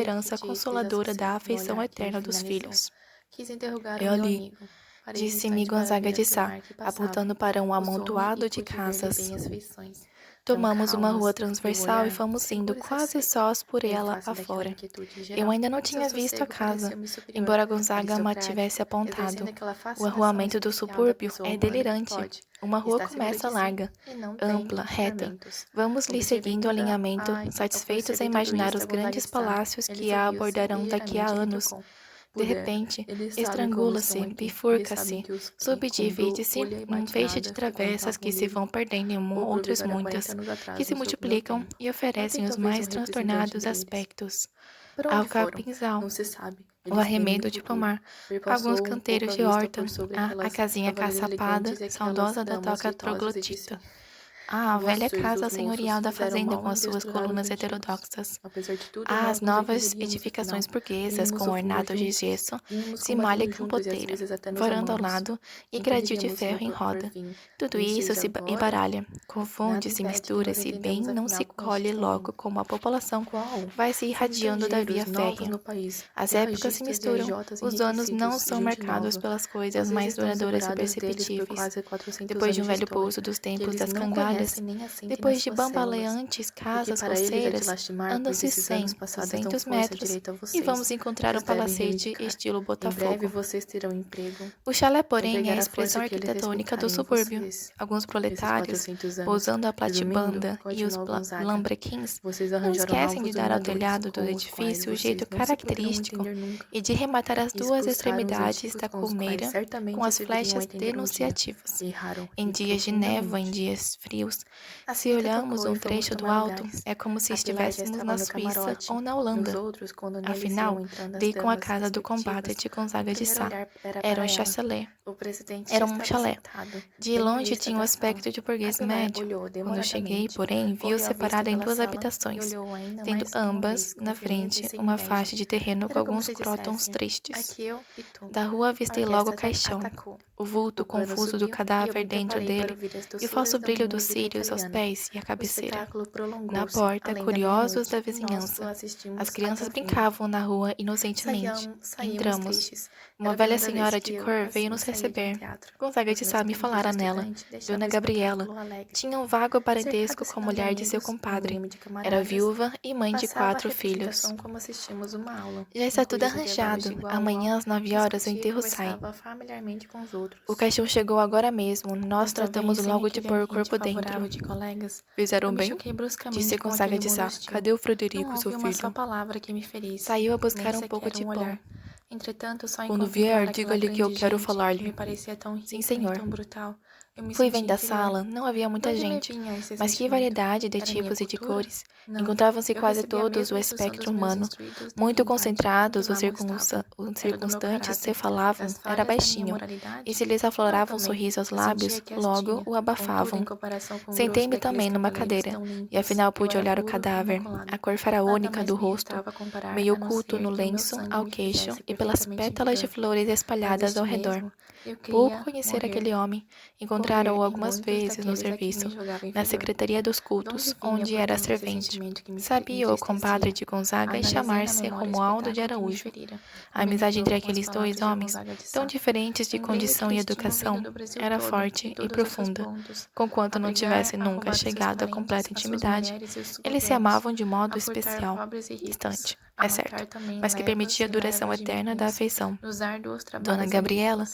esperança consoladora da afeição eterna dos filhos. Eu li, disse-me Gonzaga de Sá, apontando para um amontoado de casas. Tomamos uma rua transversal e fomos indo quase sós por ela afora. Eu ainda não tinha visto a casa, embora Gonzaga ma tivesse apontado. O arruamento do subúrbio é delirante. Uma rua começa larga, ampla, reta. Vamos lhe seguindo o alinhamento, satisfeitos em imaginar os grandes palácios que a abordarão daqui a anos. De repente, estrangula-se, bifurca-se, subdivide-se num feixe de travessas que se vão perdendo em outras muitas, que se multiplicam e oferecem os mais transtornados aspectos. Ao capinzal, o arremedo de pomar, alguns canteiros de horta, a casinha caçapada, saudosa da toca troglodita. A velha casa senhorial da fazenda com as suas colunas heterodoxas. As novas edificações burguesas com ornados de gesso, cimalha e campoteira, varanda ao lado e gradil de ferro em roda. Tudo isso se embaralha, confunde-se, mistura-se bem, não se colhe logo como a população vai se irradiando da via férrea. As épocas se misturam, os anos não são marcados pelas coisas mais duradouras e perceptíveis. Depois de um velho pouso dos tempos das cangalhas, depois de bambaleantes casas roceiras, andam-se 100, 200 metros e vamos encontrar um palacete estilo Botafogo. O chalé, porém, é a expressão arquitetônica do subúrbio. Alguns proletários, pousando a platibanda e os lambrequins, não esquecem de dar ao telhado do edifício o jeito característico e de rematar as duas extremidades da colmeira com as flechas denunciativas. Em dias de névoa, em dias frios, se olharmos um trecho do alto, é como se estivéssemos na Suíça ou na Holanda. Afinal, dei com a casa do compadre de Gonzaga de Sá. Era um chalet. De longe tinha o aspecto de burguês médio. Quando cheguei, porém, vi-o separado em duas habitações, tendo ambas, na frente, uma faixa de terreno com alguns crótons tristes. Da rua avistei logo o caixão, o vulto confuso do cadáver dentro dele e o falso brilho dos cílios aos pés e à cabeceira. Na porta, curiosos da vizinhança, as crianças brincavam na rua inocentemente. Entramos. Uma velha senhora de cor veio nos receber. Gonzaga de Sá me falara nela. Dona Gabriela tinha um vago parentesco com a mulher de seu compadre. Era viúva e mãe de 4 filhos. Já está tudo arranjado. Amanhã às 9 horas o enterro sai. O caixão chegou agora mesmo. Nós tratamos logo de pôr o corpo dentro. Fizeram bem? Disse Gonzaga de Sá. Cadê o Frederico, seu filho? Saiu a buscar um pouco de pão. Quando vier, diga-lhe que eu quero falar-lhe. Sim, senhor. Fui vendo a sala, não havia muita gente, mas que variedade de tipos e de cores. Encontravam-se quase todos o espectro humano. Muito concentrados, os circunstantes se falavam, era baixinho, e se lhes aflorava um sorriso aos lábios, logo o abafavam. Sentei-me também numa cadeira, e afinal pude olhar o cadáver, a cor faraônica do rosto, meio oculto no lenço, ao queixo e pelas pétalas de flores espalhadas ao redor. Pouco conhecer aquele homem, encontraram-o algumas vezes no serviço, na Secretaria dos Cultos, onde era servente. Sabia o compadre de Gonzaga em chamar-se Romualdo de Araújo. A amizade entre aqueles dois homens, tão diferentes de condição e educação, era forte e profunda. Conquanto não tivessem nunca chegado à completa intimidade, eles se amavam de modo especial, distante, é certo, mas que permitia a duração eterna da afeição. Dona Gabriela,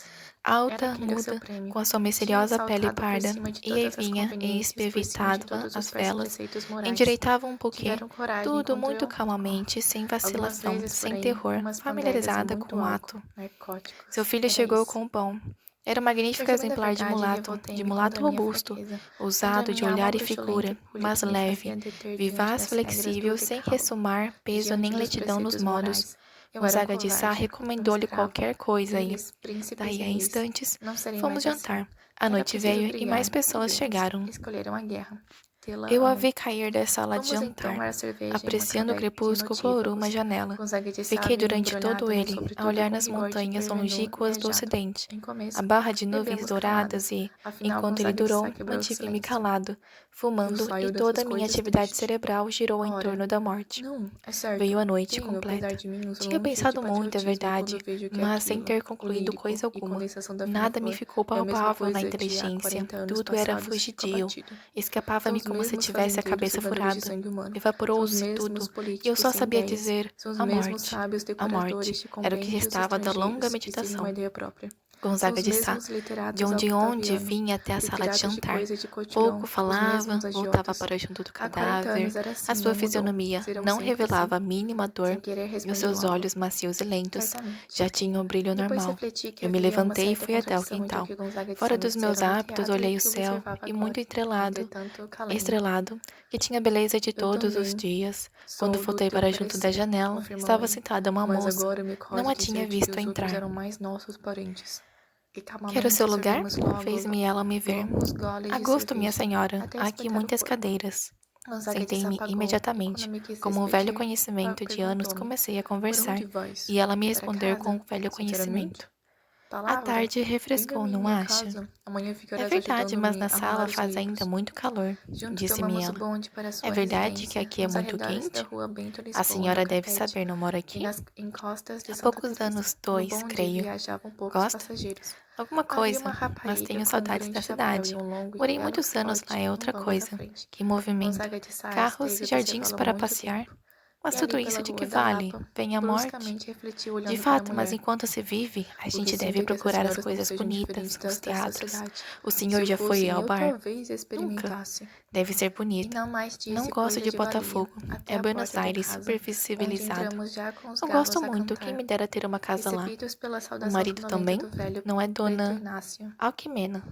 alta, muda, com a sua misteriosa pele parda, e vinha e espevitava as velas, endireitava um pouquinho, tudo muito calmamente, sem vacilação, sem terror, familiarizada com o ato. Seu filho chegou com o pão. Era um magnífico exemplar de mulato robusto, ousado de olhar e figura, mas leve, vivaz, flexível, sem ressumar peso nem lentidão nos modos. Gonzaga de Sá recomendou-lhe qualquer coisa e, daí a instantes, fomos jantar. A noite veio e mais pessoas chegaram. Eu a vi cair da sala de jantar, apreciando o crepúsculo por uma janela. Fiquei durante todo ele a olhar nas montanhas longínquas do ocidente, a barra de nuvens douradas e, enquanto ele durou, mantive-me calado, fumando e toda a minha atividade cerebral girou em torno da morte. Veio a noite completa. Tinha pensado muito, é verdade, mas sem ter concluído coisa alguma. Nada me ficou palpável na inteligência, tudo era fugidio, escapava-me como se tivesse a cabeça furada. Evaporou-se tudo, e eu só sabia dizer, a morte, era o que restava da longa meditação. Gonzaga de Sá, de onde vinha até a sala de jantar. Pouco falava, voltava para junto do cadáver. A sua fisionomia não revelava a mínima dor e os seus olhos macios e lentos já tinham o brilho normal. Eu me levantei e fui até o quintal. Fora dos meus hábitos, olhei o céu e muito estrelado, que tinha a beleza de todos os dias. Quando voltei para junto da janela, estava sentada uma moça. Não a tinha visto entrar. Quer o seu lugar? Fez-me ela me ver. A gosto, minha senhora. Há aqui muitas cadeiras. Sentei-me imediatamente. Com um velho conhecimento de anos, comecei a conversar, e ela me respondeu com um velho conhecimento. A tarde refrescou, não acha? É verdade, mas na sala faz ainda muito calor, disse-me ela. É verdade que aqui é muito quente? A senhora deve saber, não mora aqui? Há poucos anos, 2, creio. Gosta? Alguma coisa, mas tenho saudades da cidade. Morei muitos anos lá, é outra coisa. Que movimento. Carros e jardins para passear. Mas tudo isso de que vale? Vem a morte? De fato, mas enquanto se vive, a gente deve procurar as coisas bonitas, os teatros. O senhor já foi ao bar? Nunca. Deve ser bonito. Não gosto de Botafogo. É Buenos Aires, superfície civilizado. Não gosto muito, quem me dera ter uma casa lá. O marido também? Não é dona Alquimena.